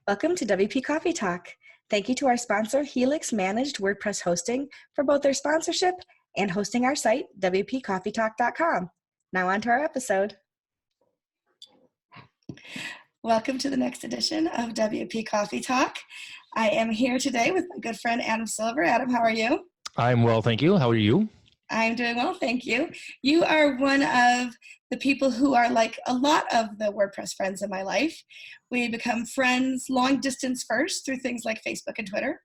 Welcome to WP Coffee Talk. Thank you to our sponsor, Helix Managed WordPress Hosting, for both their sponsorship and hosting our site, WPCoffeeTalk.com. Now on to our episode. Welcome to the next edition of WP Coffee Talk. I am here today with my good friend, Adam Silver. Adam, how are you? I'm well, thank you. How are you? I'm doing well, thank you. You are one of the people who are like a lot of the WordPress friends in my life. We become friends long distance first through things like Facebook and Twitter.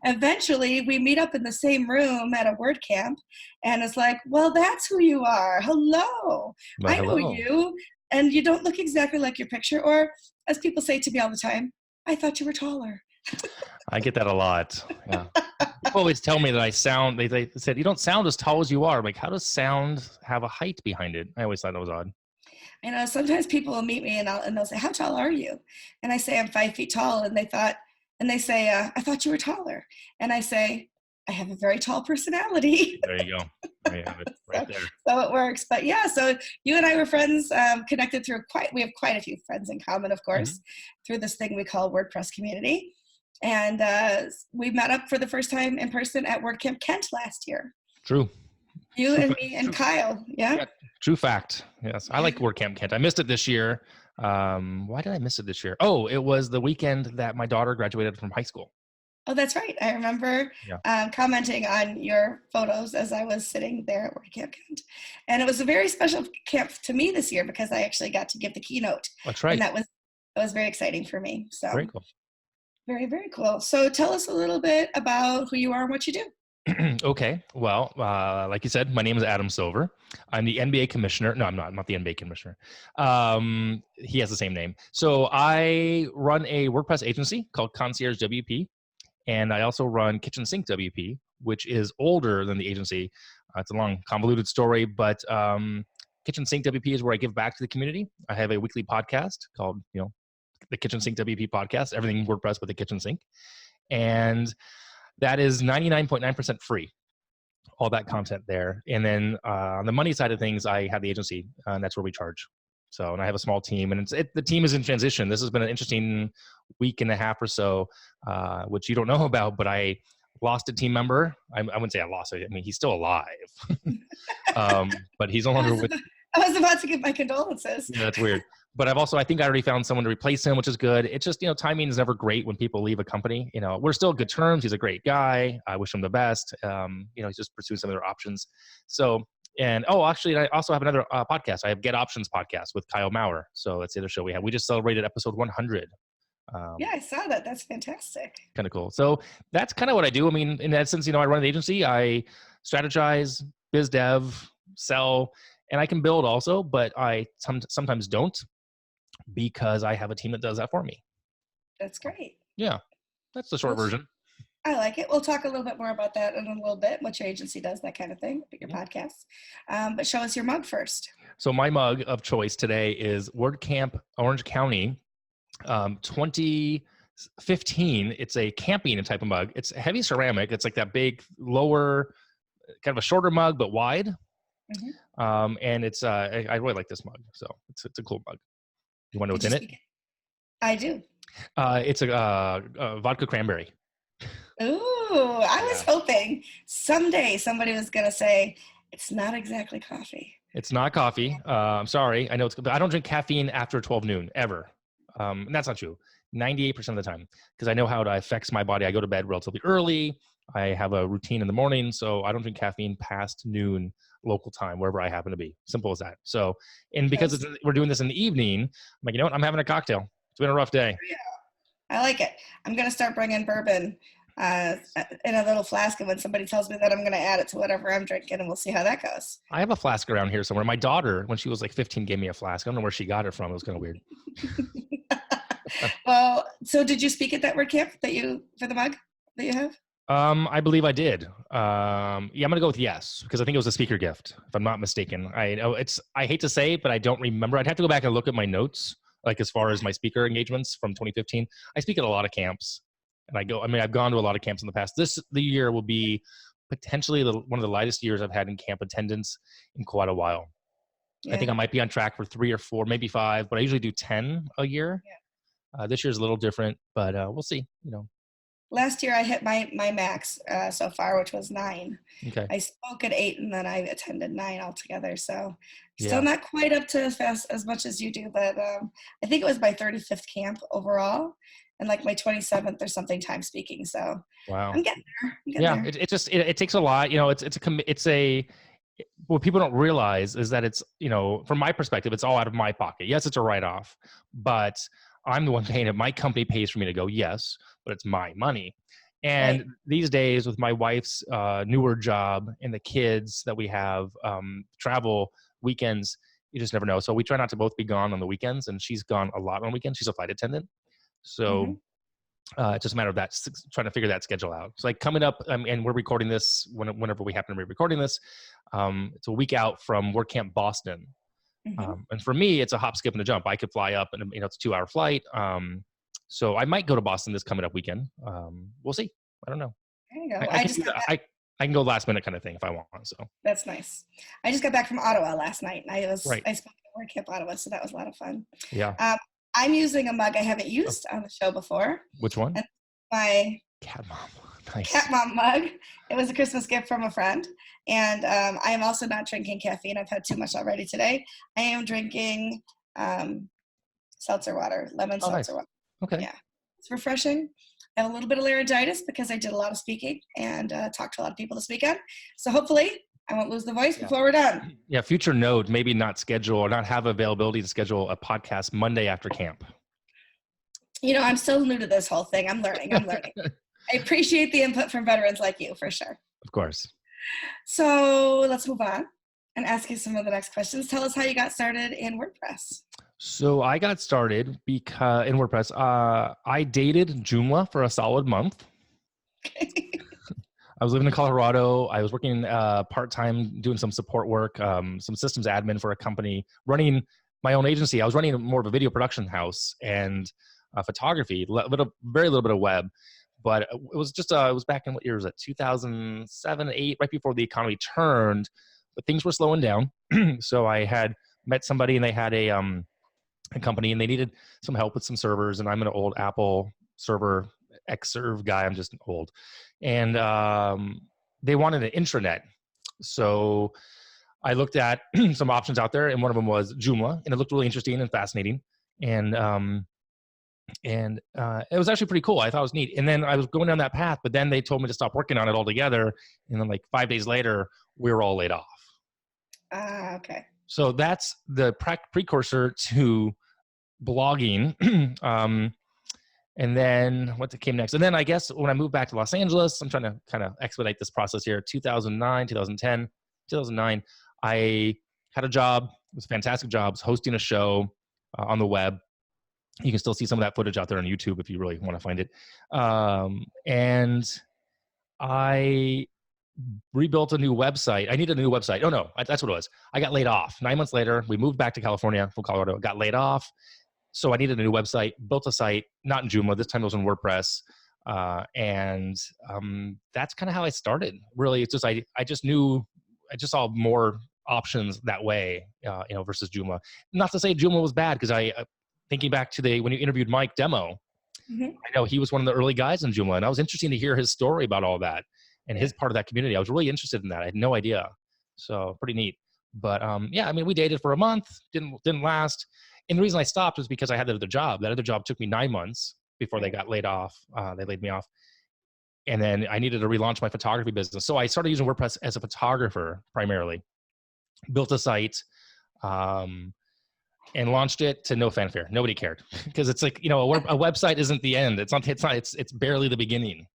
Eventually, we meet up in the same room at a WordCamp, and it's like, well, that's who you are. Hello. Well, I know hello. you, and you don't look exactly like your picture. Or, as people say to me all the time, I thought you were taller. I get that a lot. Yeah. People always tell me that I sound, they said, you don't sound as tall as you are. I'm like, how does sound have a height behind it? I always thought that was odd. I know sometimes people will meet me and they'll say, how tall are you? And I say, I'm 5 feet tall. And they say, I thought you were taller. And I say, I have a very tall personality. There you go. There you have it, right there. So it works. But yeah, so you and I were friends, connected through we have quite a few friends in common, of course, through this thing we call WordPress community. And we met up for the first time in person at WordCamp Kent last year. True. You and me and Kyle, yeah? True fact. Yes, I like WordCamp Kent. I missed it this year. Why did I miss it this year? Oh, it was the weekend that my daughter graduated from high school. Oh, that's right. I remember commenting on your photos as I was sitting there at WordCamp Kent. And it was a very special camp to me this year because I actually got to give the keynote. That's right. And that was very exciting for me. So very cool. Very, very cool. So tell us a little bit about who you are and what you do. Okay. Well, like you said, my name is Adam Silver. I'm the NBA commissioner. No, I'm not the NBA commissioner. He has the same name. So I run a WordPress agency called Concierge WP. And I also run Kitchen Sink WP, which is older than the agency. It's a long, convoluted story, but Kitchen Sink WP is where I give back to the community. I have a weekly podcast called, the Kitchen Sink WP podcast, everything WordPress with the kitchen sink. And that is 99.9% free, all that content there. And then on the money side of things, I have the agency, and that's where we charge. So, and I have a small team, and the team is in transition. This has been an interesting week and a half or so, which you don't know about, but I lost a team member. I wouldn't say I lost it. I mean, he's still alive, but he's no longer with. I was about to give my condolences. Yeah, that's weird. But I think I already found someone to replace him, which is good. It's just, timing is never great when people leave a company. We're still good terms. He's a great guy. I wish him the best. He's just pursuing some other options. So, actually, I also have another podcast. I have Get Options podcast with Kyle Maurer. So that's the other show we have. We just celebrated episode 100. Yeah, I saw that. That's fantastic. Kind of cool. So that's kind of what I do. I mean, in that sense, I run an agency. I strategize, biz dev, sell, and I can build also, but I sometimes don't because I have a team that does that for me. That's great. Yeah, that's the short version. I like it. We'll talk a little bit more about that in a little bit, what your agency does, that kind of thing, your podcast. But show us your mug first. So my mug of choice today is WordCamp Orange County 2015. It's a camping type of mug. It's heavy ceramic. It's like that big, lower, kind of a shorter mug, but wide. And it's I really like this mug. So it's a cool mug. You want to know what's in it? I do. It's a vodka cranberry. Ooh, I was hoping someday somebody was going to say, it's not exactly coffee. It's not coffee. I'm sorry. I know but I don't drink caffeine after 12 noon, ever. And that's not true. 98% of the time. Because I know how it affects my body. I go to bed relatively early. I have a routine in the morning. So I don't drink caffeine past noon local time, wherever I happen to be. Simple as that. So, and because we're doing this in the evening, I'm like, you know what? I'm having a cocktail. It's been a rough day. Yeah, I like it. I'm going to start bringing bourbon in a little flask, and when somebody tells me that, I'm going to add it to whatever I'm drinking, and we'll see how that goes. I have a flask around here somewhere. My daughter, when she was like 15, gave me a flask. I don't know where she got it from. It was kind of weird. Well, so did you speak at that WordCamp for the mug that you have? I believe I did. I'm going to go with yes, because I think it was a speaker gift, if I'm not mistaken. I hate to say it, but I don't remember. I'd have to go back and look at my notes, like as far as my speaker engagements from 2015. I speak at a lot of camps, and I've gone to a lot of camps in the past. The year will be potentially one of the lightest years I've had in camp attendance in quite a while. Yeah. I think I might be on track for 3 or 4, maybe 5, but I usually do 10 a year. This year's a little different, but we'll see. Last year I hit my max so far, which was 9. Okay. I spoke at 8 and then I attended 9 altogether. So still Yeah. not quite up to as much as you do, but I think it was my 35th camp overall and like my 27th or something time speaking. So Wow. I'm getting there. I'm getting Yeah. there. It takes a lot. What people don't realize is that it's, from my perspective, it's all out of my pocket. Yes, it's a write-off, but I'm the one paying it. My company pays for me to go, yes, but it's my money. And Right. these days with my wife's newer job and the kids that we have, travel weekends, you just never know. So we try not to both be gone on the weekends, and she's gone a lot on weekends. She's a flight attendant. So Hmm. it's just a matter of that, trying to figure that schedule out. It's like coming up, and we're recording this whenever we happen to be recording this. It's a week out from WordCamp Boston. Hmm. And for me, it's a hop, skip, and a jump. I could fly up, and it's a 2-hour flight. So I might go to Boston this coming up weekend. We'll see. I don't know. There you go. I can do that. I can go last minute kind of thing if I want. So That's nice. I just got back from Ottawa last night. And right. I spoke at WordCamp Ottawa, so that was a lot of fun. Yeah. I'm using a mug I haven't used on the show before. Which one? And my Cat Mom. Nice. Cat Mom mug. It was a Christmas gift from a friend. And I am also not drinking caffeine. I've had too much already today. I am drinking seltzer water, lemon seltzer water. Okay. Yeah. It's refreshing. I have a little bit of laryngitis because I did a lot of speaking and talked to a lot of people this weekend. So hopefully I won't lose the voice before we're done. Yeah. Future note, maybe not schedule or not have availability to schedule a podcast Monday after camp. I'm still new to this whole thing. I'm learning. I appreciate the input from veterans like you, for sure. Of course. So let's move on and ask you some of the next questions. Tell us how you got started in WordPress. So I got started because in WordPress, I dated Joomla for a solid month. I was living in Colorado. I was working part-time doing some support work, some systems admin for a company, running my own agency. I was running more of a video production house and photography, very little bit of web. But it was just, it was back in what year was it? 2007, 8, right before the economy turned, but things were slowing down. So I had met somebody and they had a company and they needed some help with some servers. And I'm an old Apple server, Xserve guy. I'm just old. And they wanted an intranet. So I looked at some options out there and one of them was Joomla, and it looked really interesting and fascinating. And it was actually pretty cool. I thought it was neat. And then I was going down that path, but then they told me to stop working on it altogether. And then like 5 days later, we were all laid off. Okay. So that's the precursor to blogging. And then what came next? And then I guess when I moved back to Los Angeles, I'm trying to kind of expedite this process here. 2009, 2010, 2009, I had a job. It was a fantastic job. I was hosting a show on the web. You can still see some of that footage out there on YouTube if you really want to find it. And I rebuilt a new website. I needed a new website. Oh no, that's what it was. I got laid off. 9 months later, we moved back to California from Colorado, got laid off. So I needed a new website, built a site, not in Joomla. This time it was in WordPress. And that's kind of how I started. Really, it's just, I just saw more options that way, versus Joomla. Not to say Joomla was bad, because thinking back to when you interviewed Mike Demo, I know he was one of the early guys in Joomla, and I was interested to hear his story about all that and his part of that community. I was really interested in that. I had no idea. So pretty neat. But we dated for a month, didn't last. And the reason I stopped was because I had that other job. That other job took me 9 months before they got laid off. They laid me off. And then I needed to relaunch my photography business. So I started using WordPress as a photographer primarily, built a site, and launched it to no fanfare. Nobody cared, because it's like, a website isn't the end. It's barely the beginning.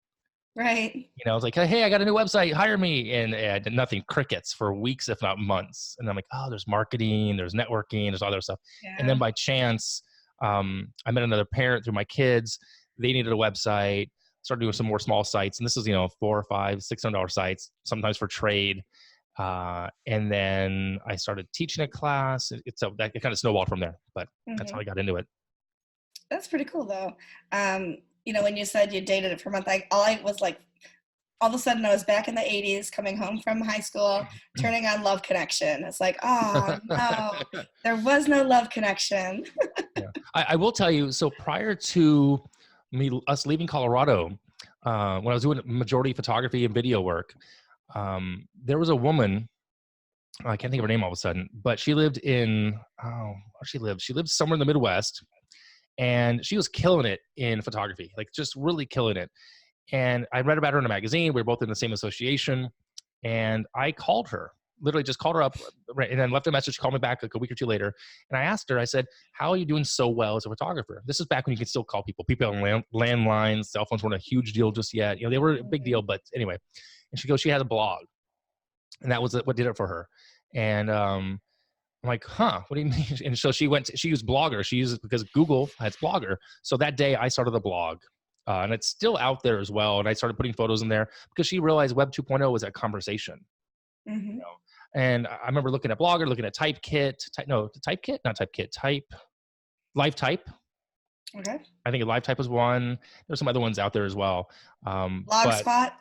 Right. It's like, hey, I got a new website, hire me. And nothing, crickets for weeks, if not months. And I'm like, oh, there's marketing, there's networking, there's other stuff. Yeah. And then by chance, I met another parent through my kids. They needed a website, started doing some more small sites. And this is, $400, $500, $600 sites, sometimes for trade. And then I started teaching a class. It kind of snowballed from there, but that's how I got into it. That's pretty cool though. When you said you dated it for a month, all I was like, all of a sudden I was back in the 80s, coming home from high school, turning on Love Connection. It's like, oh no, there was no Love Connection. Yeah. I will tell you, so prior to us leaving Colorado, when I was doing majority photography and video work, there was a woman, I can't think of her name all of a sudden, but she lived in, where she lived? She lived somewhere in the Midwest, and she was killing it in photography, like just really killing it. And I read about her in a magazine. We were both in the same association, and I called her, literally just called her up, and then left a message. She called me back like a week or two later, and I asked her, I said, how are you doing so well as a photographer? This is back when you could still call people on landlines. Cell phones weren't a huge deal just yet. You know, they were a big deal, but anyway. And she goes, she had a blog, and that was what did it for her. And I'm like, huh, what do you mean? And so she used Blogger. She used it because Google has Blogger. So that day I started a blog, and it's still out there as well. And I started putting photos in there because she realized Web 2.0 was a conversation. You know? And I remember looking at Blogger, looking at LiveType. Okay. I think LiveType was one. There's some other ones out there as well. Blogspot.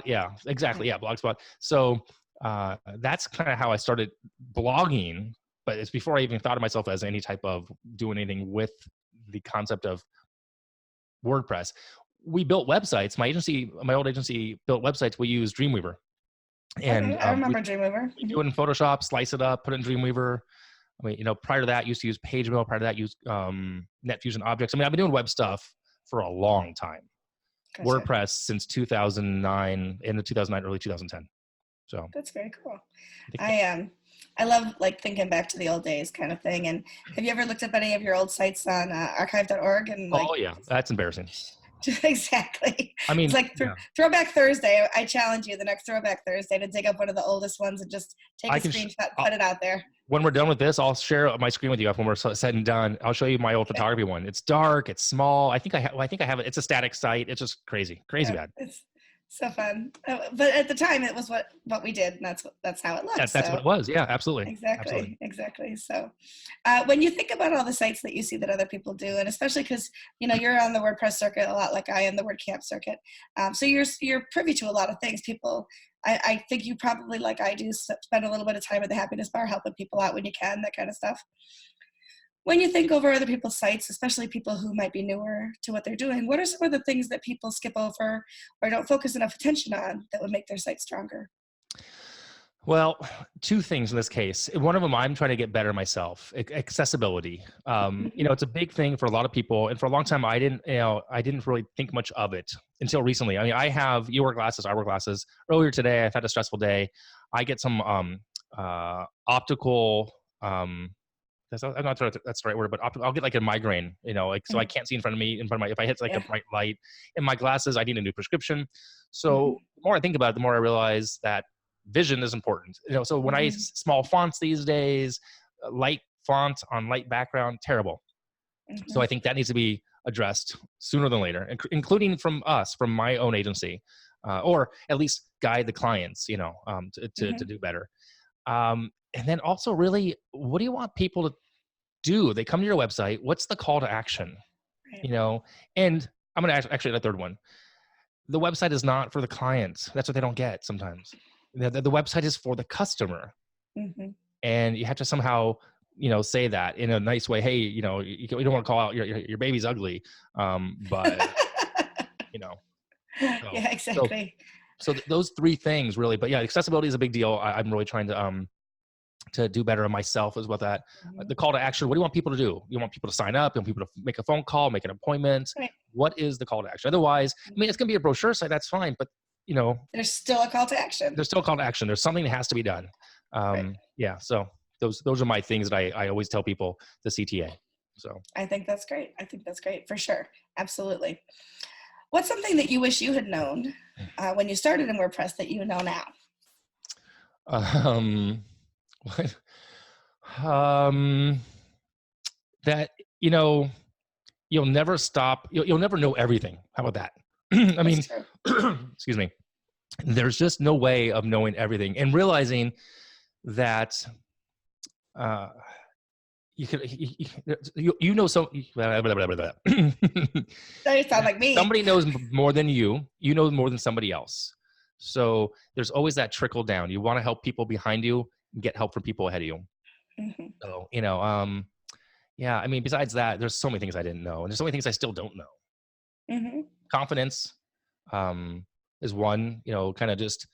Yeah, exactly. Yeah, Blogspot. So that's kind of how I started blogging, but it's before I even thought of myself as any type of doing anything with the concept of WordPress. We built websites. My old agency built websites. We used Dreamweaver. And I remember Dreamweaver. We do it in Photoshop, slice it up, put it in Dreamweaver. I mean, prior to that, I used to use PageMill. Prior to that, used NetFusion Objects. I mean, I've been doing web stuff for a long time. Gotcha. WordPress since 2009, into 2009, early 2010. So that's very cool. I love like thinking back to the old days kind of thing. And have you ever looked up any of your old sites on archive.org? And oh yeah, that's embarrassing. Exactly. I mean, it's like Throwback Thursday. I challenge you the next Throwback Thursday to dig up one of the oldest ones and just take a screenshot, put it out there. When we're done with this, I'll share my screen with you. When we're said and done, I'll show you my old photography one. It's dark. It's small. I think I have it. It's a static site. It's just crazy bad. It's so fun. But at the time, it was what we did, and that's how it looked. That's what it was. Yeah, absolutely. Exactly. So when you think about all the sites that you see that other people do, and especially because you're on the WordPress circuit a lot, like I am the WordCamp circuit, so you're privy to a lot of things. People, I think you probably, like I do, spend a little bit of time at the Happiness Bar helping people out when you can, that kind of stuff. When you think over other people's sites, especially people who might be newer to what they're doing, what are some of the things that people skip over or don't focus enough attention on that would make their site stronger? Well, two things in this case. One of them, I'm trying to get better myself. Accessibility. It's a big thing for a lot of people, and for a long time, I didn't really think much of it until recently. I mean, you wear glasses, I wear glasses. Earlier today, I've had a stressful day. I get some optical. I'm not sure that's the right word, but I'll get like a migraine, so I can't see in front of me, if I hit like a bright light in my glasses, I need a new prescription. So the more I think about it, the more I realize that vision is important. So when I small fonts these days, light font on light background, terrible. So I think that needs to be addressed sooner than later, including from my own agency, or at least guide the clients, to do better. And then also, really, what do you want people to do? They come to your website. What's the call to action? Right. And I'm going to actually add a third one. The website is not for the client. That's what they don't get sometimes. The website is for the customer. And you have to somehow, say that in a nice way. Hey, you don't want to call out your baby's ugly, but, So, yeah, exactly. So those three things really, but yeah, accessibility is a big deal. I'm really trying to do better on myself as well. That the call to action, what do you want people to do? You want people to sign up? You want people to make a phone call, make an appointment? Right. What is the call to action? Otherwise, I mean, it's going to be a brochure site. That's fine. But there's still a call to action. There's still a call to action. There's something that has to be done. Right. Yeah. So those are my things that I always tell people, the CTA. So I think that's great. For sure. Absolutely. What's something that you wish you had known when you started in WordPress that you know now? That you'll never stop. You'll never know everything. How about that? I mean, excuse me. There's just no way of knowing everything, and realizing that you could, you know, so blah, blah, blah, blah, blah. So you sound like me. Somebody knows more than you know more than somebody else. So there's always that trickle down. You want to help people behind you and get help from people ahead of you. Mm-hmm. So, you know, yeah, I mean, besides that, there's so many things I didn't know, and there's so many things I still don't know. Mm-hmm. Confidence is one, you know, kind of just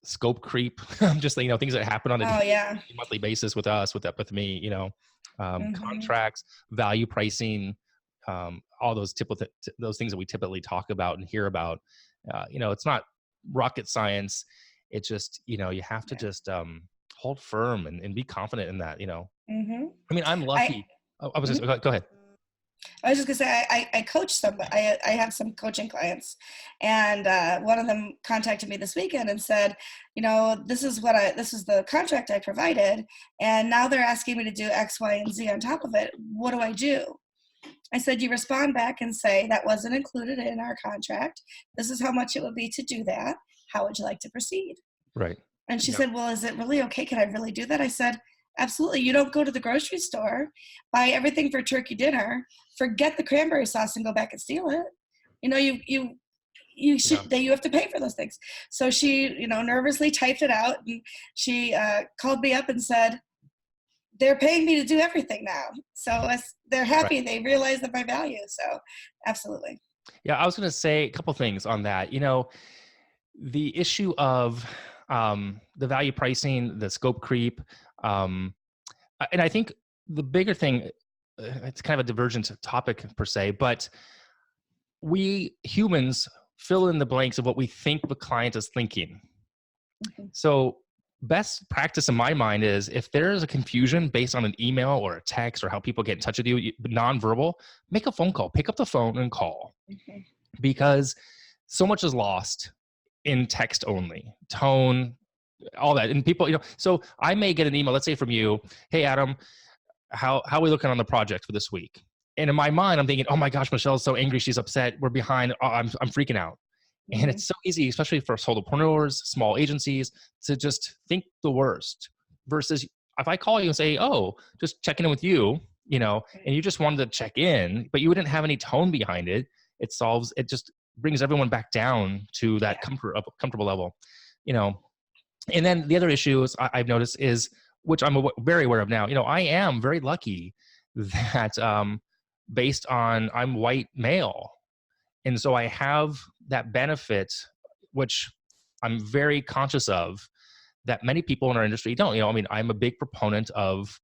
scope creep. Just, you know, things that happen on a Oh yeah. monthly basis with us, with me, you know, Mm-hmm. contracts, value pricing, all those those things that we typically talk about and hear about. You know, it's not rocket science. It's just, you know, you have to just hold firm and be confident in that, you know. Mm-hmm. I mean, I'm I lucky. I was mhm. just, go ahead. I was just gonna say I coach some. I have some coaching clients, and one of them contacted me this weekend and said, you know, this is the contract I provided, and now they're asking me to do X, Y, and Z on top of it. What do I do? I said, you respond back and say that wasn't included in our contract. This is how much it would be to do that. How would you like to proceed? Right. And she Yeah. said, well, is it really okay? Can I really do that? I said, absolutely. You don't go to the grocery store, buy everything for turkey dinner, forget the cranberry sauce and go back and steal it. You know, you should, Yeah. you have to pay for those things. So she, you know, nervously typed it out, and she called me up and said, they're paying me to do everything now. So they're happy. Right. They realize that my value. So absolutely. Yeah. I was going to say a couple things on that. You know, the issue of the value pricing, the scope creep, and I think the bigger thing, it's kind of a divergent topic per se, but we humans fill in the blanks of what we think the client is thinking. Mm-hmm. So best practice in my mind is if there is a confusion based on an email or a text or how people get in touch with you, nonverbal, make a phone call, pick up the phone and call, Mm-hmm. because so much is lost in text only, tone, all that. And people, you know, so I may get an email, let's say from you, hey, Adam, how are we looking on the project for this week? And in my mind, I'm thinking, oh my gosh, Michelle's so angry. She's upset. We're behind. Oh, I'm freaking out. And Mm-hmm. it's so easy, especially for solopreneurs, small agencies, to just think the worst versus if I call you and say, oh, just checking in with you, you know, and you just wanted to check in, but you wouldn't have any tone behind it. It just brings everyone back down to that Yeah. comfortable level, you know. And then the other issue I've noticed is, which I'm very aware of now, you know, I am very lucky that based on I'm white male. And so I have that benefit, which I'm very conscious of, that many people in our industry don't. You know, I mean, I'm a big proponent of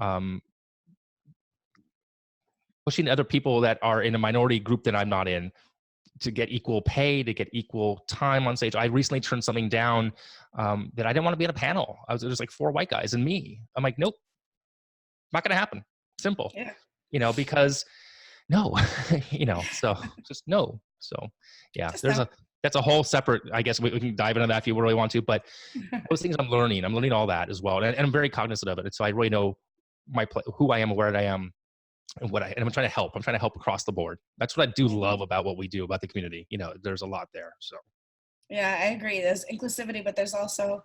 um, pushing other people that are in a minority group that I'm not in to get equal pay, to get equal time on stage. I recently turned something down that I didn't want to be on a panel. I was just like 4 white guys and me. I'm like, nope, not going to happen. Simple, Yeah. you know, because no, you know, so just no. So yeah, Just no. that's a whole separate, I guess we can dive into that if you really want to, but those things I'm learning all that as well. And I'm very cognizant of it. And so I really know who I am, where I am, and and I'm trying to help. I'm trying to help across the board. That's what I do love about what we do, about the community. You know, there's a lot there. So Yeah, I agree. There's inclusivity, but there's also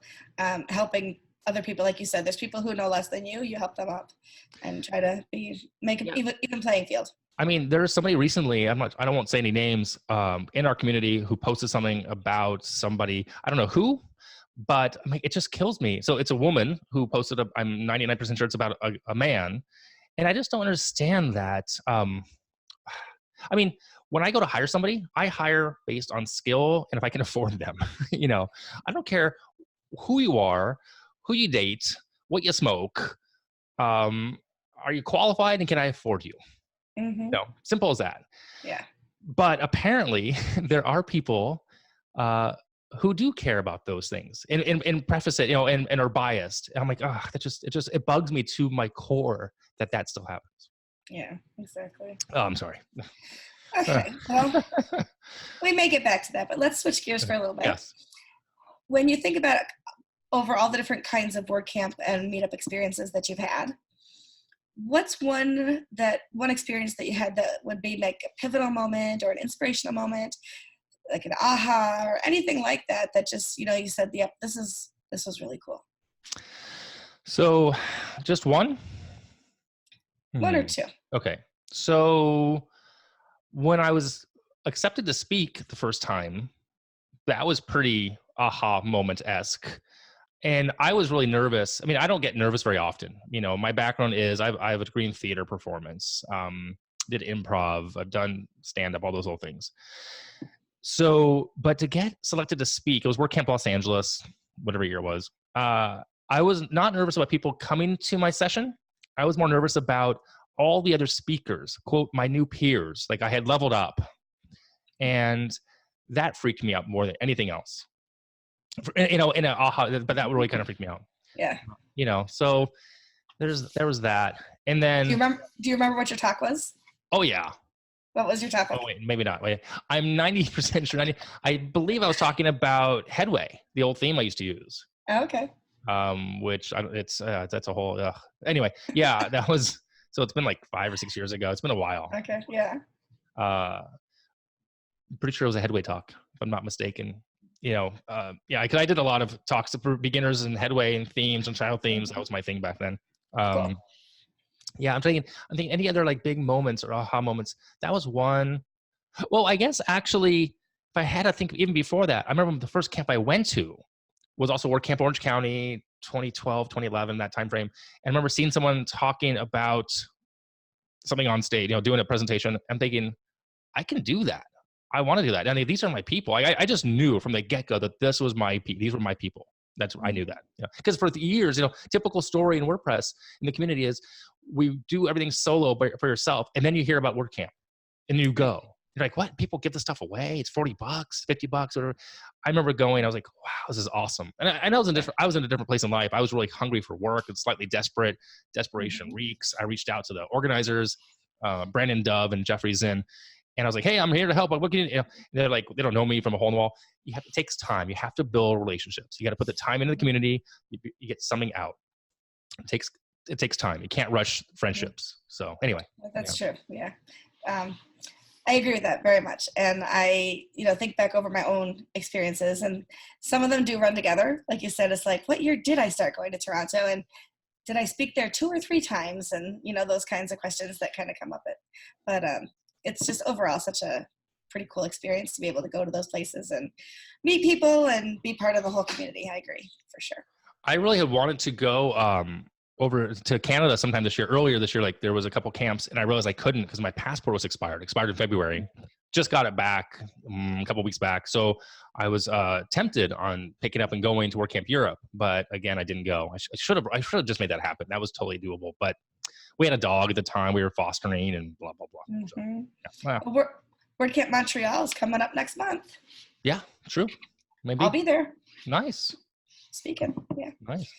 helping other people. Like you said, there's people who know less than you. You help them up and try to make an even playing field. I mean, there's somebody recently, I won't say any names, in our community who posted something about somebody, I don't know who, but I mean, it just kills me. So it's a woman who posted I'm 99% sure it's about a man. And I just don't understand that. I mean, when I go to hire somebody, I hire based on skill and if I can afford them. You know, I don't care who you are, who you date, what you smoke. Um, are you qualified and can I afford you? Mm-hmm. No, simple as that. Yeah. But apparently, there are people who do care about those things and preface it, you know, and are biased. And I'm like, oh, it bugs me to my core that still happens. Yeah, exactly. Oh, I'm sorry. Okay, well, we may get back to that, but let's switch gears for a little bit. Yes. When you think about over all the different kinds of WordCamp and meetup experiences that you've had, what's one experience that you had that would be like a pivotal moment or an inspirational moment, like an aha or anything like that, that just, you know, you said, yep, this was really cool. So just one? One or two. Okay. So when I was accepted to speak the first time, that was pretty aha moment-esque. And I was really nervous. I mean, I don't get nervous very often. My background is I have a degree in theater performance, did improv, I've done stand-up, all those little things. So, but to get selected to speak, it was WordCamp Los Angeles, whatever year it was. I was not nervous about people coming to my session. I was more nervous about all the other speakers, quote, my new peers. Like I had leveled up. And that freaked me out more than anything else. In an aha, but that really kind of freaked me out. Yeah. So there was that. And then do you remember what your talk was? Oh yeah. What was your topic? Oh wait, maybe not. Wait, I'm 90% sure. I believe I was talking about Headway, the old theme I used to use. Oh, okay. Which that's a whole. Anyway, yeah, that was. So it's been like 5 or 6 years ago. It's been a while. Okay. Yeah. Pretty sure it was a Headway talk, if I'm not mistaken. Yeah, because I did a lot of talks for beginners and Headway and themes and child themes. That was my thing back then. Cool. Yeah, I'm thinking any other like big moments or aha moments. That was one. Well, I guess actually, if I had to think even before that, I remember the first camp I went to was also WordCamp Orange County, 2012, 2011, that time frame. And I remember seeing someone talking about something on stage, doing a presentation. I'm thinking, I can do that. I want to do that. I mean, these are my people. I just knew from the get-go that these were my people. I knew that. Because for years, typical story in WordPress in the community is we do everything solo for yourself, and then you hear about WordCamp, and you go. You're like, what? People give this stuff away? It's $40, $50, or I remember going. I was like, wow, this is awesome. And I know I was in a different place in life. I was really hungry for work and slightly desperate. Desperation reeks. I reached out to the organizers, Brandon Dove and Jeffrey Zinn. And I was like, hey, I'm here to help. What can you? They're like, they don't know me from a hole in the wall. It takes time. You have to build relationships. You got to put the time into the community. You get something out. It takes time. You can't rush friendships. So anyway. That's true. Yeah. I agree with that very much. And I, think back over my own experiences, and some of them do run together. Like you said, it's like, what year did I start going to Toronto? And did I speak there 2 or 3 times? And, those kinds of questions that kind of come up. But it's just overall such a pretty cool experience to be able to go to those places and meet people and be part of the whole community. I agree, for sure. I really had wanted to go over to Canada sometime earlier this year. Like there was a couple camps, and I realized I couldn't because my passport was expired in February. Just got it back a couple weeks back. So I was tempted on picking up and going to WordCamp Europe, but again, I didn't go. I should have just made that happen. That was totally doable, but we had a dog at the time we were fostering and blah, blah, blah. Mm-hmm. So, yeah. Well, WordCamp Montreal is coming up next month. Yeah, true. Maybe. I'll be there. Nice. Speaking. Yeah. Nice.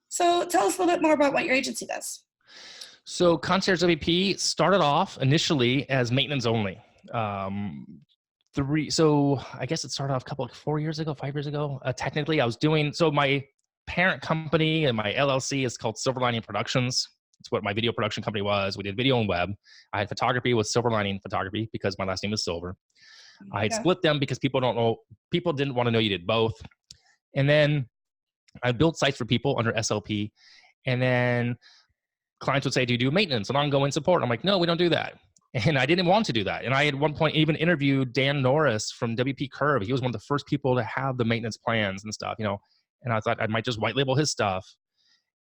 So tell us a little bit more about what your agency does. So Concierge WP started off initially as maintenance only. So I guess it started off 5 years ago. Technically I was so my parent company and my LLC is called Silver Lining Productions. It's what my video production company was. We did video and web. I had photography with Silver Lining Photography because my last name is Silver. I had split them because people didn't want to know you did both. And then I built sites for people under SLP. And then clients would say, do you do maintenance and ongoing support? I'm like, no, we don't do that. And I didn't want to do that. And I at one point even interviewed Dan Norris from WP Curve. He was one of the first people to have the maintenance plans and stuff, and I thought I might just white label his stuff.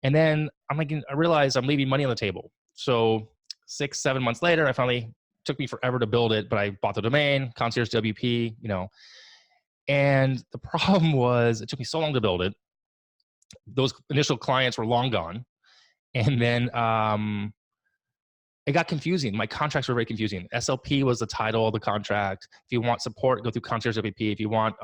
And then I realized I'm leaving money on the table. So 6-7 months later, took me forever to build it, but I bought the domain, Concierge WP, and the problem was it took me so long to build it. Those initial clients were long gone. And then it got confusing. My contracts were very confusing. SLP was the title of the contract. If you want support, go through Concierge WP. If you want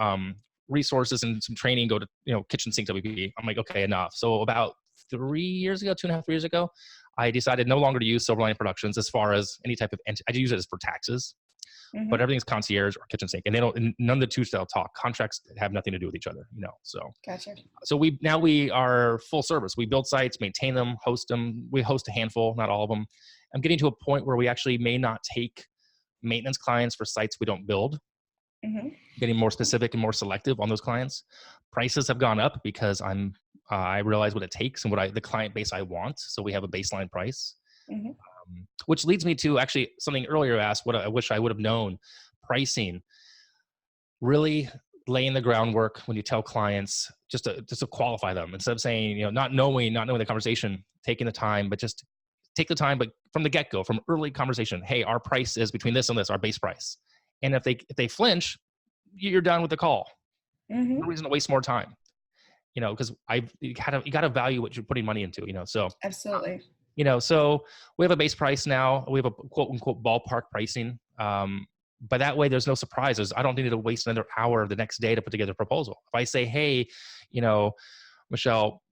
resources and some training, go to Kitchen Sink WP. I'm like, okay, enough. So about 3 years ago, 2.5 years ago, I decided no longer to use Silver Lining Productions as far as any type of I use it as for taxes, but everything's Concierge or Kitchen Sink, and none of the two shall talk. Contracts have nothing to do with each other, So gotcha. So we are full service. We build sites, maintain them, host them. We host a handful, not all of them. I'm getting to a point where we actually may not take maintenance clients for sites we don't build. Getting more specific and more selective on those clients. Prices have gone up because I realize what it takes and the client base I want. So we have a baseline price. Mhm. Which leads me to actually something earlier asked, what I wish I would have known. Pricing. Really laying the groundwork when you tell clients, just to qualify them, instead of saying, not knowing the conversation, taking the time, but just take the time, but from the get-go, from early conversation, hey, our price is between this and this, our base price. And if they flinch, you're done with the call. No Mhm. reason to waste more time, because you gotta value what you're putting money into, so Absolutely. so we have a base price now. We have a quote unquote ballpark pricing. But that way there's no surprises. I don't need to waste another hour the next day to put together a proposal. If I say, hey, Michelle,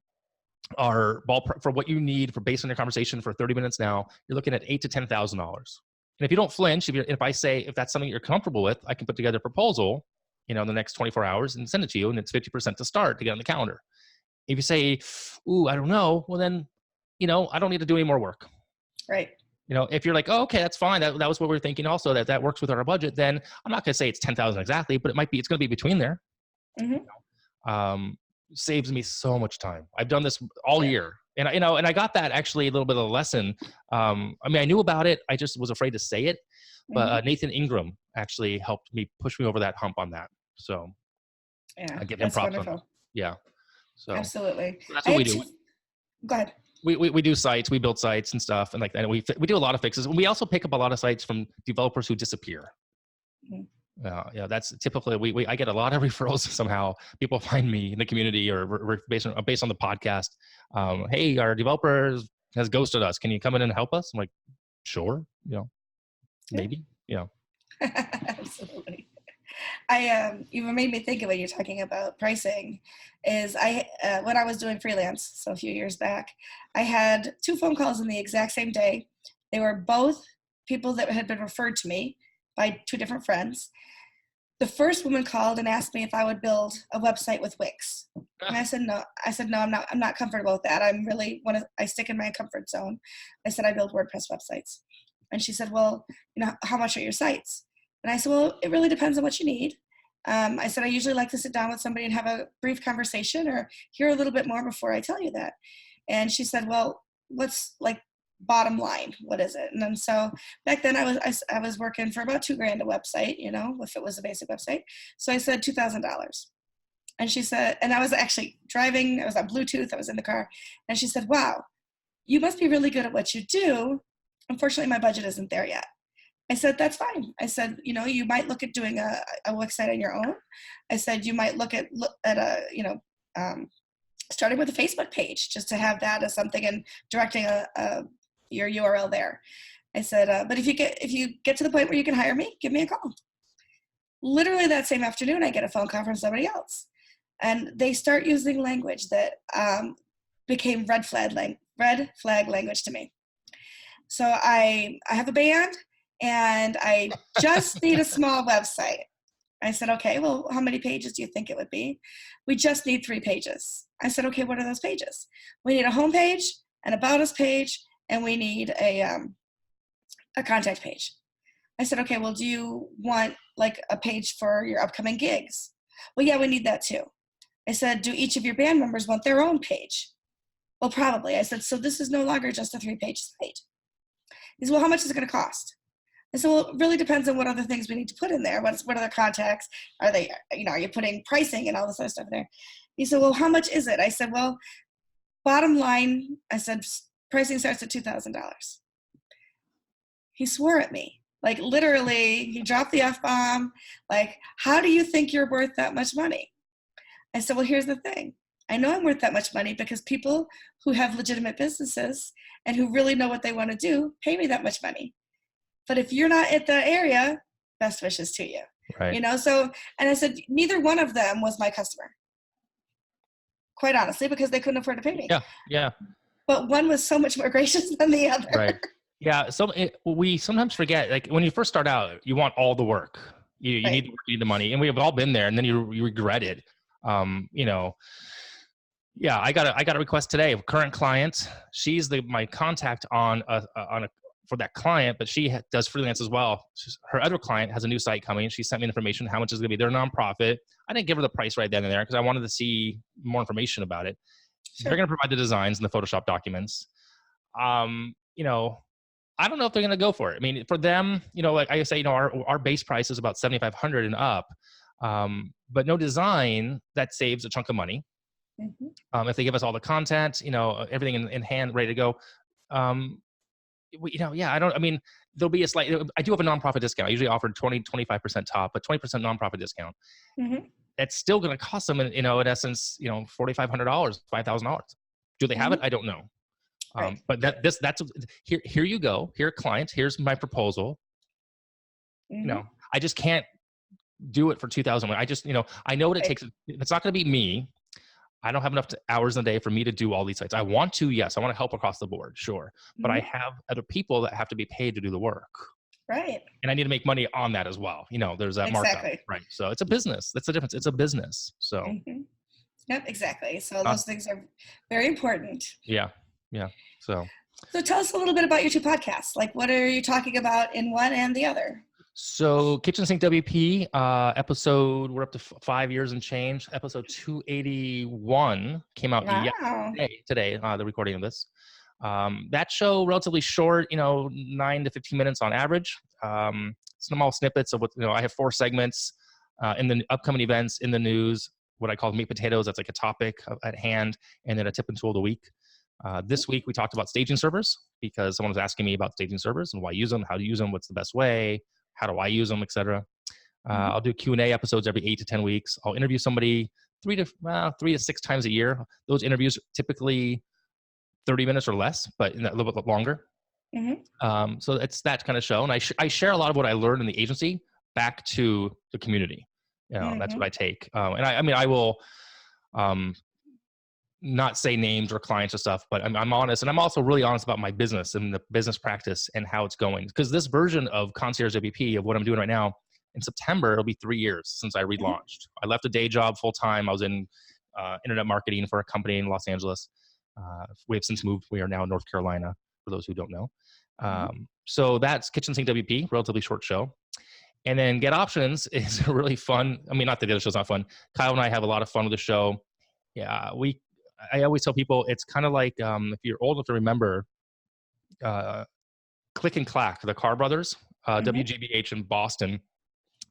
our ballpark for what you need for based on your conversation for 30 minutes now, you're looking at $8,000 to $10,000. And if you don't flinch, if I say, if that's something you're comfortable with, I can put together a proposal, in the next 24 hours and send it to you. And it's 50% to start to get on the calendar. If you say, ooh, I don't know, well then, I don't need to do any more work. Right. If you're like, oh, okay, that's fine. That was what we were thinking also, that works with our budget. Then I'm not going to say it's 10,000 exactly, but it's going to be between there. Mhm. Saves me so much time. I've done this all Yeah. year. And I got that actually a little bit of a lesson. I knew about it. I just was afraid to say it, but Mhm. Nathan Ingram actually helped me push me over that hump on that. So Yeah, I give him that's props on that. wonderful. Yeah. So Absolutely. that's I what we had do. two. Go ahead. We do sites, we build sites and stuff, and like that. We do a lot of fixes. We also pick up a lot of sites from developers who disappear. Mhm. That's typically I get a lot of referrals somehow. People find me in the community or based on the podcast. Hey, our developer has ghosted us. Can you come in and help us? I'm like, sure. Yeah. Maybe. Absolutely. You made me think of when you're talking about pricing is when I was doing freelance, so a few years back, I had 2 phone calls in the exact same day. They were both people that had been referred to me by 2 different friends. The first woman called and asked me if I would build a website with Wix. And I said no. I'm not comfortable with that. I stick in my comfort zone. I said I build WordPress websites. And she said, well, how much are your sites? And I said, well, it really depends on what you need. I said, I usually like to sit down with somebody and have a brief conversation or hear a little bit more before I tell you that. And she said, well, what's like bottom line? What is it? And then so back then I was working for about $2,000 a website, if it was a basic website. So I said $2,000. And she said, and I was actually driving, I was on Bluetooth, I was in the car. And she said, wow, you must be really good at what you do. Unfortunately, my budget isn't there yet. I said, that's fine. I said, you might look at doing a website on your own. I said, you might look at starting with a Facebook page just to have that as something and directing your URL there. I said, but if you get to the point where you can hire me, give me a call. Literally that same afternoon, I get a phone call from somebody else. And they start using language that became red flag language to me. So I have a band and I just need a small website. I said, okay, well, how many pages do you think it would be? We just need 3 pages. I said, okay, what are those pages? We need a home page, an about us page, and we need a contact page. I said, okay, well, do you want like a page for your upcoming gigs? Well, yeah, we need that too. I said, do each of your band members want their own page? Well, probably. I said, so this is no longer just a 3-page site. He said, well, how much is it going to cost? I said, well, it really depends on what other things we need to put in there. What other contacts are they, are you putting pricing and all this other stuff there? He said, well, how much is it? I said, well, bottom line, I said, pricing starts at $2,000. He swore at me. Like literally, he dropped the F-bomb. Like, how do you think you're worth that much money? I said, well, here's the thing. I know I'm worth that much money because people who have legitimate businesses and who really know what they want to do pay me that much money. But if you're not at the area, best wishes to you. Right. So, and I said, neither one of them was my customer. Quite honestly, because they couldn't afford to pay me. Yeah. But one was so much more gracious than the other. Right. Yeah. We sometimes forget, like when you first start out, you want all the work. You Right. need the work, you need the money, and we've all been there. And then you regret it. Yeah, I got a request today of a current client. She's my contact for that client, but she does freelance as well. Her other client has a new site coming. She sent me information how much it's going to be. They're a nonprofit. I didn't give her the price right then and there because I wanted to see more information about it. Sure. They're going to provide the designs and the Photoshop documents. I don't know if they're going to go for it. I mean, for them, like I say, our base price is about 7,500 and up. But no design, that saves a chunk of money. If they give us all the content, everything in hand, ready to go. There'll be a slight, I do have a nonprofit discount. I usually offer 25% top, but 20% nonprofit discount. It's still going to cost them, in essence, $4,500, $5,000. Do they have it? I don't know. Right. But that's here you go. Here, client, here's my proposal. I just can't do it for 2,000. I just, I know what it takes. It's not going to be me. I don't have enough hours in a day for me to do all these sites. I want to, yes, I want to help across the board, sure. But I have other people that have to be paid to do the work. Right. And I need to make money on that as well. There's that markup, right? So it's a business. That's the difference. It's a business. So. Yep, exactly. So those things are very important. Yeah. So tell us a little bit about your two podcasts. Like, what are you talking about in one and the other? So Kitchen Sink WP episode, we're up to 5 years and change. Episode 281 came out today, the recording of this. That show, relatively short, 9 to 15 minutes on average. Small snippets of what, I have 4 segments in the upcoming events, in the news, what I call meat potatoes. That's like a topic at hand, and then a tip and tool of the week. This week we talked about staging servers, because someone was asking me about staging servers and why use them, how to use them, what's the best way, how do I use them, etc. I'll do Q&A episodes every 8 to 10 weeks. I'll interview somebody 3 to 6 times a year. Those interviews typically 30 minutes or less, but a little bit longer. So it's that kind of show. And I share a lot of what I learned in the agency back to the community. That's what I take. And I will not say names or clients or stuff, but I'm honest. And I'm also really honest about my business and the business practice and how it's going. Because this version of Concierge WP, of what I'm doing right now, in September, it'll be 3 years since I relaunched. I left a day job full time. I was in internet marketing for a company in Los Angeles. We have since moved. We are now in North Carolina, for those who don't know. So that's Kitchen Sink WP, relatively short show. And then Get Options is really fun. I mean, not that the other show's not fun. Kyle and I have a lot of fun with the show. Yeah, I always tell people it's kind of like, if you're old enough to remember, Click and Clack, the Car Brothers, WGBH in Boston.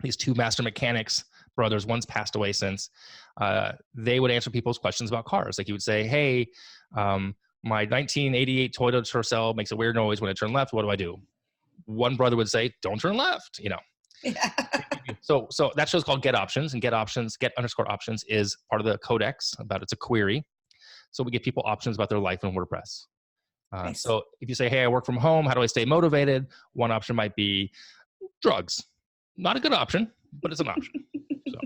These 2 master mechanics brothers, one's passed away since. They would answer people's questions about cars. Like, he would say, "Hey, my 1988 Toyota Tercel makes a weird noise when I turn left. What do I do?" One brother would say, "Don't turn left." Yeah. So that show's called Get Options, and Get _options is part of the codex. It's a query. So we give people options about their life in WordPress. Nice. So if you say, "Hey, I work from home. How do I stay motivated?" One option might be drugs. Not a good option, but it's an option. So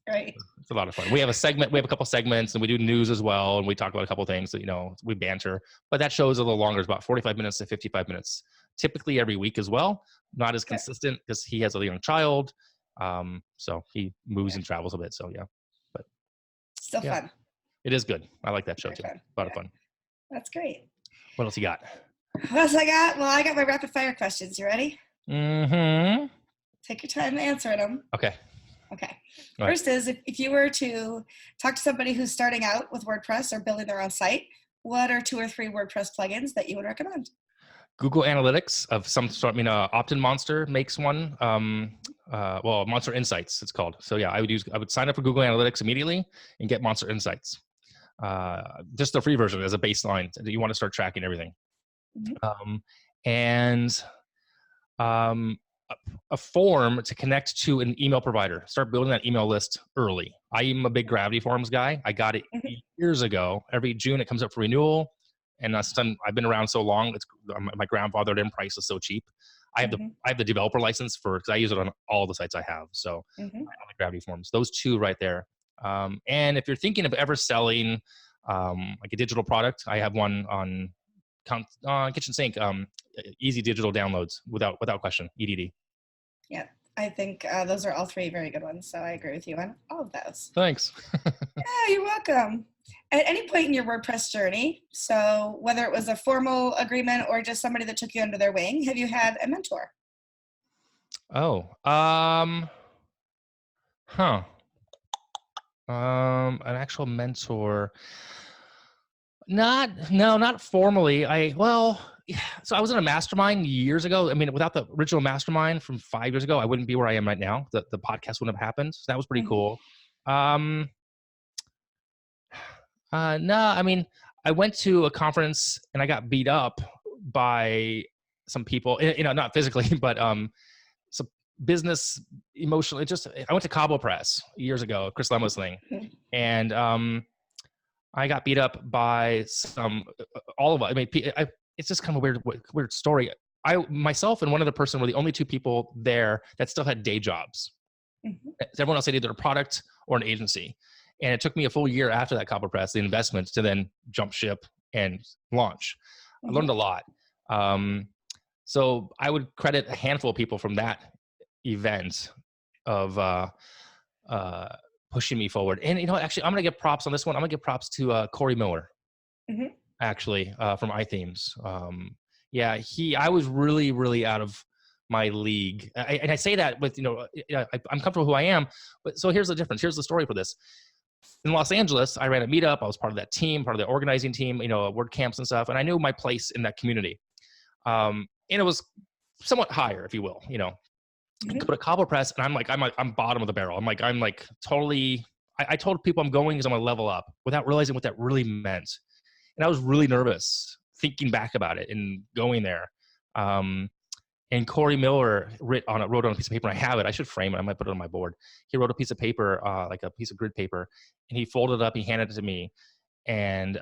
right. It's a lot of fun. We have a couple segments, and we do news as well. And we talk about a couple things that, we banter, but that show is a little longer. It's about 45 minutes to 55 minutes, typically every week as well. Not as consistent because he has a young child. So he moves and travels a bit. So yeah, but still fun. It is good. I like that show too. A lot of fun. That's great. What else you got? What else I got? Well, I got my rapid fire questions. You ready? Take your time answering them. Okay. First is, if you were to talk to somebody who's starting out with WordPress or building their own site, what are 2 or 3 WordPress plugins that you would recommend? Google Analytics of some sort. Opt-in Monster makes one. Monster Insights, it's called. So yeah, I would sign up for Google Analytics immediately and get Monster Insights. Just the free version as a baseline that you want to start tracking everything. A form to connect to an email provider. Start building that email list early. I am a big Gravity Forms guy. I got it years ago. Every June it comes up for renewal. And I've been around so long. My grandfather didn't price is so cheap. I have the developer license because I use it on all the sites I have. So I like Gravity Forms. Those 2 right there. And if you're thinking of ever selling like a digital product, I have one on Kitchen Sink. Easy digital downloads without question. EDD. Yeah, I think those are all 3 very good ones. So I agree with you on all of those. Thanks. Yeah, you're welcome. At any point in your WordPress journey, so whether it was a formal agreement or just somebody that took you under their wing, have you had a mentor? An actual mentor. Not formally. so I was in a mastermind years ago. I mean, without the original mastermind from 5 years ago, I wouldn't be where I am right now. The podcast wouldn't have happened. So that was pretty Mhm. cool. Um, no, I mean, I went to a conference and I got beat up by some people, not physically, but some business, emotionally. I went to Cobble Press years ago, Chris Lemo's thing, Mhm. and I got beat up by all of us. I mean, it's just kind of a weird story. Myself and one other person were the only two people there that still had day jobs. Mhm. Everyone else had either a product or an agency. And it took me a full year after that Cobble Press, the investment, to then jump ship and launch. I learned Mhm. a lot. So I would credit a handful of people from that event of pushing me forward. And, actually, I'm going to give props on this one. I'm going to give props to Corey Miller, Mhm. actually, from iThemes. Yeah, I was really, really out of my league. And I say that with, I'm comfortable who I am. But so here's the difference. Here's the story for this. In Los Angeles, I ran a meetup. I was part of that team, part of the organizing team, word camps and stuff. And I knew my place in that community. And it was somewhat higher, if you will, Mhm. go to Cobble Press, and I'm bottom of the barrel. I'm like totally. I told people I'm going because I'm gonna level up without realizing what that really meant, and I was really nervous thinking back about it and going there. And Corey Miller wrote on a piece of paper. And I have it. I should frame it. I might put it on my board. He wrote a piece of paper, like a piece of grid paper, and he folded it up. He handed it to me, and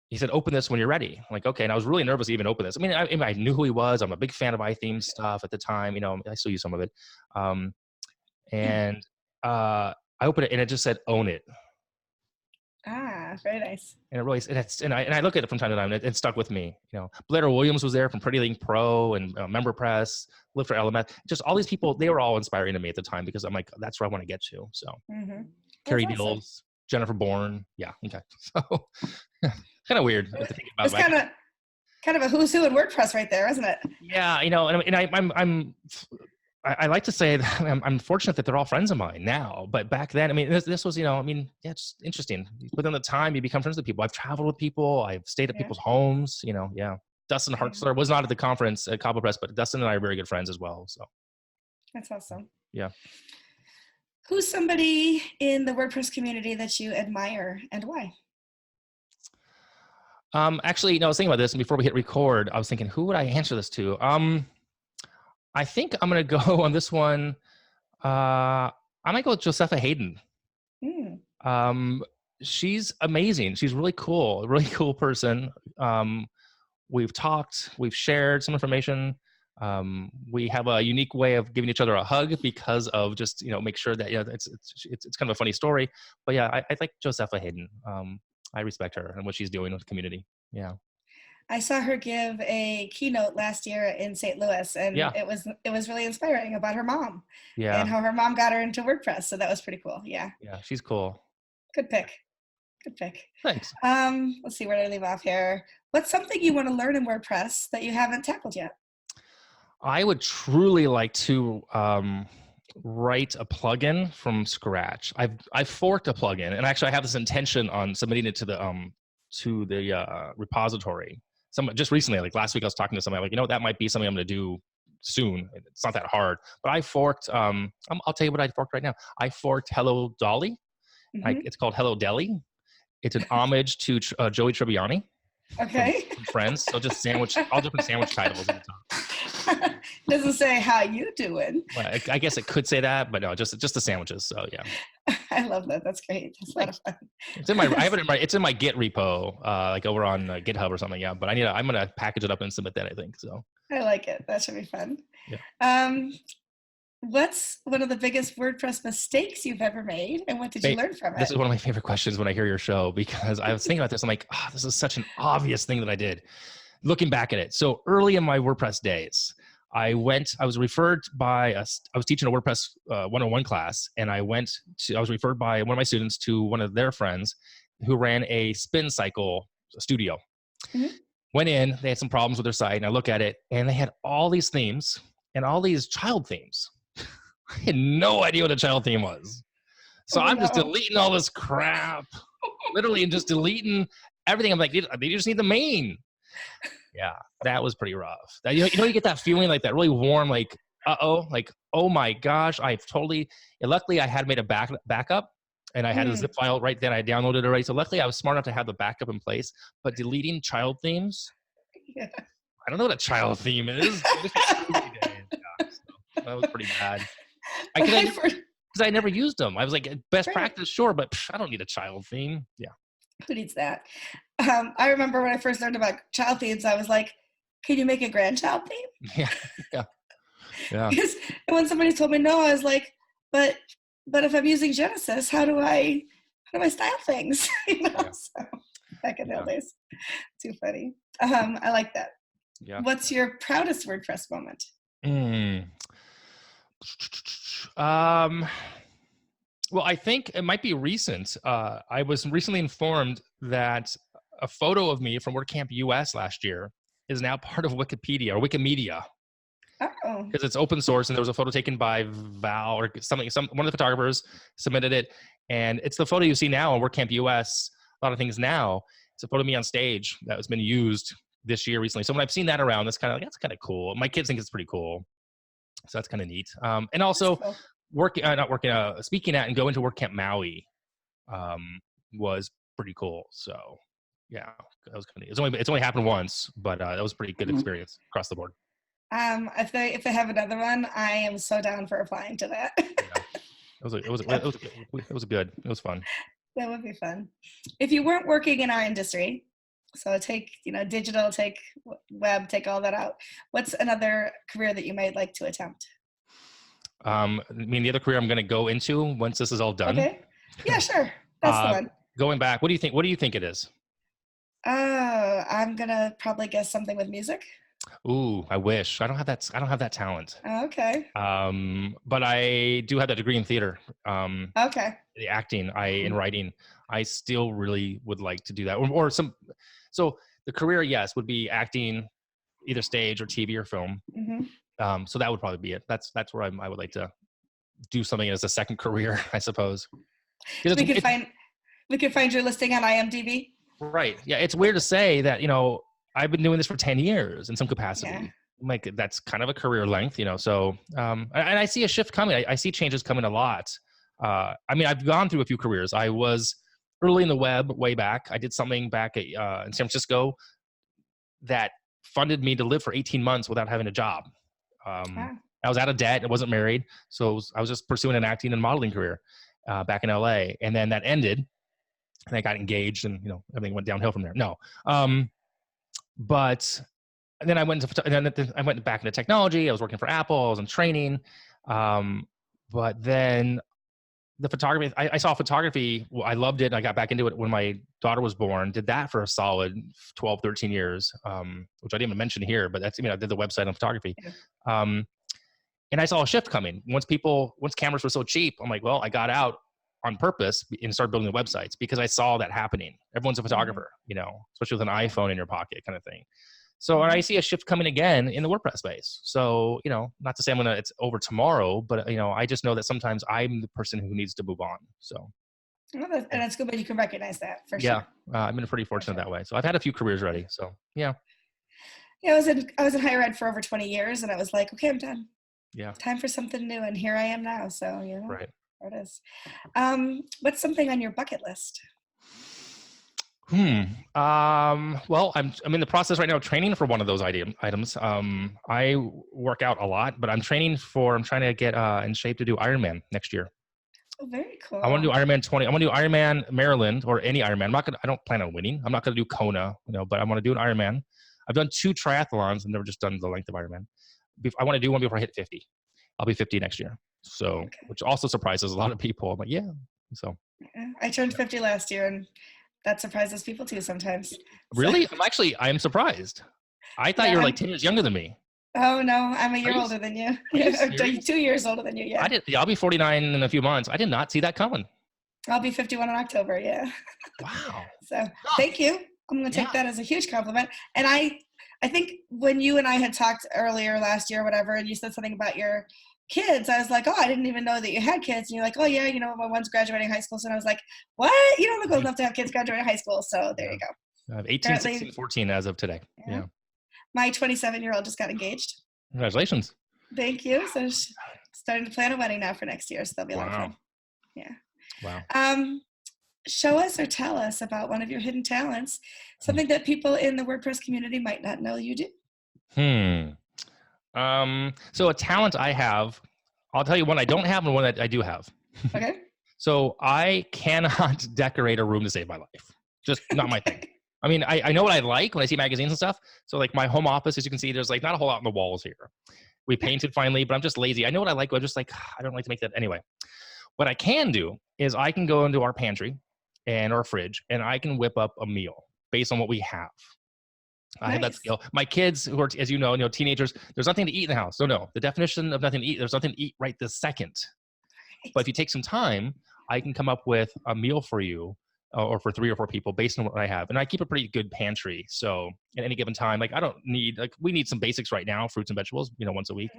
he said, "Open this when you're ready." I'm like, okay. And I was really nervous to even open this. I mean, I knew who he was. I'm a big fan of iTheme stuff at the time. I still use some of it. And I opened it, and it just said, "Own it." Ah, very nice. And it really, and I look at it from time to time, and it stuck with me. Blair Williams was there from Pretty Link Pro and Member Press, Live for LMS. Just all these people, they were all inspiring to me at the time because I'm like, that's where I want to get to. So, Mhm. That's Carrie awesome. Dills, Jennifer Bourne, yeah, okay. So, kind of weird to think about. It's kind of a who's who in WordPress right there, isn't it? Yeah, I like to say that I'm fortunate that they're all friends of mine now, but back then, I mean, this was, yeah, it's interesting. Within the time, you become friends with people. I've traveled with people. I've stayed at Yeah. people's homes. Yeah. Dustin Yeah. Hartzler was not at the conference at Cobble Press, but Dustin and I are very good friends as well. So That's awesome. yeah. Who's somebody in the WordPress community that you admire and why? Actually, I was thinking about this, and before we hit record, I was thinking, who would I answer this to? I think I'm gonna go on this one. I might go with Josepha Hayden. Mm. She's amazing. She's really cool, a really cool person. We've talked, we've shared some information. We have a unique way of giving each other a hug because of just, make sure that, it's kind of a funny story, but yeah, I like Josepha Hayden. I respect her and what she's doing with the community. Yeah. I saw her give a keynote last year in St. Louis, and Yeah. it was really inspiring about her mom and Yeah. how her mom got her into WordPress. So that was pretty cool. Yeah. Yeah. She's cool. Good pick. Good pick. Thanks. Let's see, where did I leave off here? What's something you want to learn in WordPress that you haven't tackled yet? I would truly like to write a plugin from scratch. I've forked a plugin, and actually I have this intention on submitting it to the repository. Just recently, like last week, I was talking to somebody like, that might be something I'm going to do soon. It's not that hard, but I forked. I'll tell you what I forked right now. I forked Hello Dolly. Mm-hmm. It's called Hello Deli. It's an homage to Joey Tribbiani. Okay. From Friends. So just all different sandwich titles at the top. Doesn't say how you doing. Well, I guess it could say that, but no, just the sandwiches. So yeah. I love that. That's great. That's a lot of fun. It's in my Git repo, like over on GitHub or something. Yeah, but I'm gonna package it up and submit that, I think. So I like it. That should be fun. Yeah. What's one of the biggest WordPress mistakes you've ever made, and what did you learn from it? This is one of my favorite questions when I hear your show, because I was thinking about this. I'm like, this is such an obvious thing that I did. Looking back at it, so early in my WordPress days, I was referred by I was teaching a WordPress 101 class, and I was referred by one of my students to one of their friends who ran a spin cycle studio. Mm-hmm. Went in, they had some problems with their site, and I look at it, and they had all these themes and all these child themes. I had no idea what a child theme was. So I'm just deleting all this crap, literally, and just deleting everything. I'm like, they just need the main. Yeah, that was pretty rough. That, you get that feeling like that really warm, like, like, oh my gosh, luckily I had made a backup and I had a zip file right then. I downloaded it already. So luckily I was smart enough to have the backup in place, but deleting child themes, Yeah. I don't know what a child theme is. This was early days. Yeah, so that was pretty bad. Because I never used them. I was like, best practice, sure, but I don't need a child theme. Yeah. Who needs that? I remember when I first learned about child themes, I was like, can you make a grandchild theme? Yeah. Because when somebody told me no, I was like, but if I'm using Genesis, how do I style things? So back in the old days. Too funny. I like that. Yeah. What's your proudest WordPress moment? Well, I think it might be recent. I was recently informed that a photo of me from WordCamp US last year is now part of Wikipedia or Wikimedia. Oh. Because it's open source, and there was a photo taken by Val or something. One of the photographers submitted it, and it's the photo you see now on WordCamp US. A lot of things now. It's a photo of me on stage that has been used this year recently. So when I've seen that around, that's kind of cool. My kids think it's pretty cool, so that's kind of neat. And also speaking at and going to WordCamp Maui was pretty cool. So yeah, that was kind of. It's only happened once, but that was a pretty good experience across the board. If they have another one, I am so down for applying to that. It was good. It was fun. That would be fun. If you weren't working in our industry, so take digital, take web, take all that out, what's another career that you might like to attempt? I mean, the other career I'm going to go into once this is all done. Okay. Yeah, sure. That's the one. Going back, what do you think? What do you think it is? I'm gonna probably guess something with music. Ooh, I wish. I don't have that talent. Okay. But I do have that degree in theater. Okay. The acting, in writing. I still really would like to do that, or some. So the career, yes, would be acting, either stage or TV or film. Mm-hmm. So that would probably be it. That's where I would like to do something as a second career, I suppose. We could find your listing on IMDb. Right. Yeah. It's weird to say that, I've been doing this for 10 years in some capacity. Yeah. Like that's kind of a career length, so, and I see a shift coming. I see changes coming a lot. I mean, I've gone through a few careers. I was early in the web way back. I did something back in San Francisco that funded me to live for 18 months without having a job. I was out of debt. I wasn't married. So I was just pursuing an acting and modeling career back in LA. And then that ended and I got engaged and, everything went downhill from there. No. But then I went back into technology. I was working for Apple. I was in training. But then the photography, I saw photography. I loved it. I got back into it when my daughter was born, did that for a solid 12, 13 years, which I didn't even mention here, but that's, I did the website on photography. And I saw a shift coming. Once cameras were so cheap, I'm like, well, I got out on purpose and started building the websites because I saw that happening. Everyone's a photographer, especially with an iPhone in your pocket kind of thing. So I see a shift coming again in the WordPress space. So, not to say it's over tomorrow, but, I just know that sometimes I'm the person who needs to move on. So. And that's good, but you can recognize that for sure. Yeah. I've been pretty fortunate that way. So I've had a few careers already. So, yeah. Yeah. I was in higher ed for over 20 years and I was like, okay, I'm done. Yeah. Time for something new. And here I am now. So, right. There it is. What's something on your bucket list? Well, I'm in the process right now of training for one of those items. I work out a lot, but I'm trying to get in shape to do Ironman next year. Oh, very cool. I want to do Ironman 20. I want to do Ironman Maryland or any Ironman. I don't plan on winning. I'm not going to do Kona, but I want to do an Ironman. I've done 2 triathlons and never just done the length of Ironman. I want to do one before I hit 50. I'll be 50 next year. So, which also surprises a lot of people. I'm like, yeah. So I turned 50 last year and that surprises people too sometimes. Really? I'm surprised. I thought you were like 10 years younger than me. Oh no, I'm a year older than you. 2 years older than you. Yeah. I'll be 49 in a few months. I did not see that coming. I'll be 51 in October. Yeah. Wow. So thank you. I'm going to take that as a huge compliment. And I think when you and I had talked earlier last year or whatever, and you said something about your kids, I was like, oh, I didn't even know that you had kids. And you're like, oh yeah, my one's graduating high school. So I was like, what? You don't look old enough to have kids graduating high school. So there you go. I have 18, 16, 14 as of today. Yeah. my 27-year-old just got engaged. Congratulations. Thank you. So she's starting to plan a wedding now for next year. So that'll be a lot of fun. Yeah. Wow. Show us or tell us about one of your hidden talents, something that people in the WordPress community might not know you do. So a talent I have, I'll tell you one I don't have and one that I do have. Okay. So I cannot decorate a room to save my life. Just not my thing. I mean, I know what I like when I see magazines and stuff. So like my home office, as you can see, there's like not a whole lot on the walls here. We painted finally, but I'm just lazy. I know what I like, but I'm just like, I don't like to make that anyway. What I can do is I can go into our pantry and our fridge and I can whip up a meal based on what we have. I have that skill. My kids, who are, as you know, teenagers, there's nothing to eat in the house. So no, the definition of nothing to eat, there's nothing to eat right this second. But if you take some time, I can come up with a meal for you or for 3 or 4 people based on what I have. And I keep a pretty good pantry. So at any given time, like I don't need, like we need some basics right now, fruits and vegetables, once a week.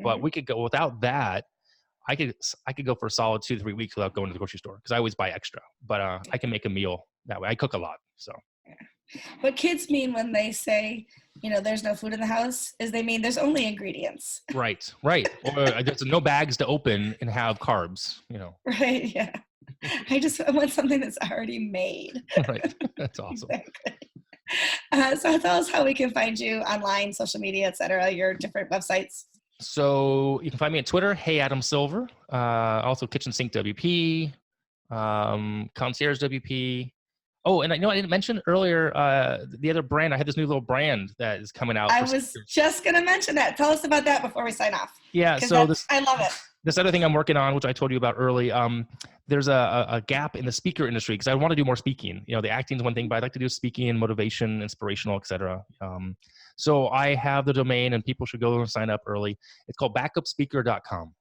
But we could go without that. I could go for a solid 2 to 3 weeks without going to the grocery store because I always buy extra. But I can make a meal that way. I cook a lot, so. What kids mean when they say, there's no food in the house is they mean there's only ingredients. Right. Or there's no bags to open and have carbs, Right, yeah. I want something that's already made. Right. That's awesome. Exactly. So tell us how we can find you online, social media, etc., your different websites. So you can find me on Twitter, Hey Adam Silver. Also Kitchen Sink WP, Concierge WP. Oh, and I didn't mention earlier the other brand. I had this new little brand that is coming out. I was just going to mention that. Tell us about that before we sign off. Yeah, so I love it. This other thing I'm working on, which I told you about early, there's a gap in the speaker industry because I want to do more speaking. The acting is one thing, but I'd like to do speaking, motivation, inspirational, etc. So I have the domain, and people should go and sign up early. It's called backupspeaker.com.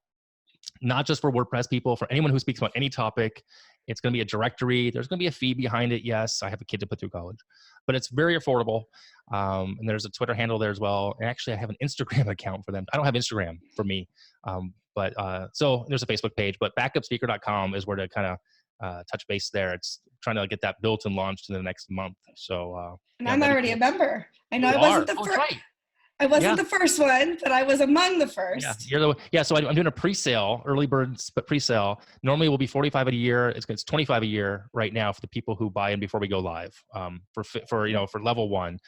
Not just for WordPress people, for anyone who speaks about any topic. It's going to be a directory. There's going to be a fee behind it. Yes, I have a kid to put through college, but it's very affordable. And there's a Twitter handle there as well. And actually, I have an Instagram account for them. I don't have Instagram for me. So there's a Facebook page, but backupspeaker.com is where to kind of touch base there. It's trying to get that built and launched in the next month. So, and I'm already a member. I know I wasn't the first. Right. I wasn't the first one, but I was among the first. So I'm doing a pre-sale, early birds, but pre-sale. Normally it will be $45 a year. It's $25 a year right now for the people who buy in before we go live. For level 1,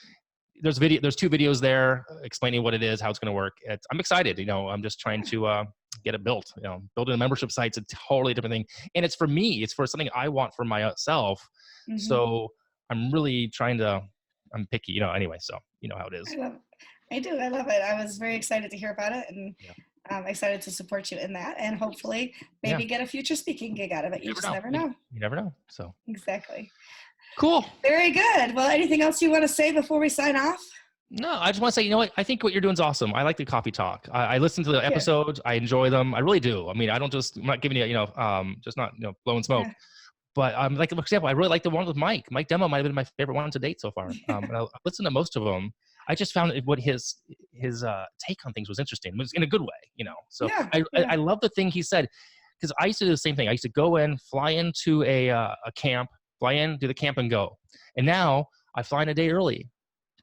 there's 2 videos there explaining what it is, how it's going to work. I'm excited. I'm just trying to get it built. Building a membership site's a totally different thing, and it's for me. It's for something I want for myself. Mm-hmm. So I'm really trying to. I'm picky, Anyway, so you know how it is. I do. I love it. I was very excited to hear about it, and I'm excited to support you in that, and hopefully maybe get a future speaking gig out of it. You just never know. You never know. So exactly. Cool. Very good. Well, anything else you want to say before we sign off? No, I just want to say, what? I think what you're doing is awesome. I like the coffee talk. I listen to the episodes. I enjoy them. I really do. I mean, I'm not giving you, just not, blowing smoke. Yeah. But like, for example, I really like the one with Mike. Mike Demo might have been my favorite one to date so far. And I listened to most of them. I just found what his take on things was interesting. It was in a good way, So I love the thing he said, because I used to do the same thing. I used to go in, fly into a camp, fly in, do the camp, and go. And now I fly in a day early.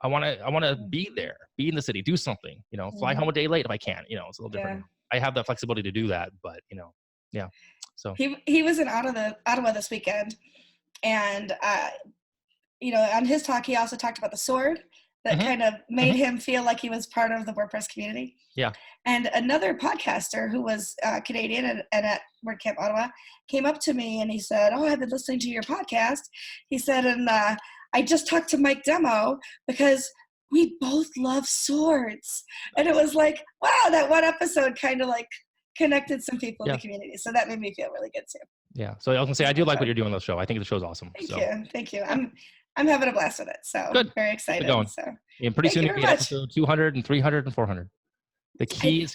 I want to be there, be in the city, do something. Fly home a day late if I can. It's a little different. I have the flexibility to do that, but yeah. So he was in Ottawa this weekend, and on his talk he also talked about the sword that kind of made him feel like he was part of the WordPress community. Yeah. And another podcaster who was Canadian and at WordCamp Ottawa came up to me and he said, "Oh, I've been listening to your podcast." He said, "And I just talked to Mike Demo because we both love swords." And it was like, wow, that one episode kind of like connected some people in the community. So that made me feel really good too. Yeah. So I was gonna say, I do like what you're doing on the show. I think the show's awesome. Thank you. I'm having a blast with it. So good. Very excited. Going. So and pretty soon it'll be episode 200 and 300 and 400. The key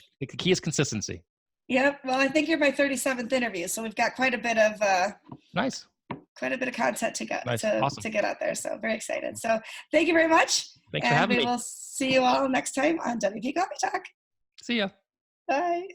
is consistency. Yep. Well, I think you're my 37th interview, so we've got quite a bit of nice. Quite a bit of content to get awesome. to get out there. So very excited. So thank you very much. Thanks for having me. And we will see you all next time on WP Coffee Talk. See ya. Bye.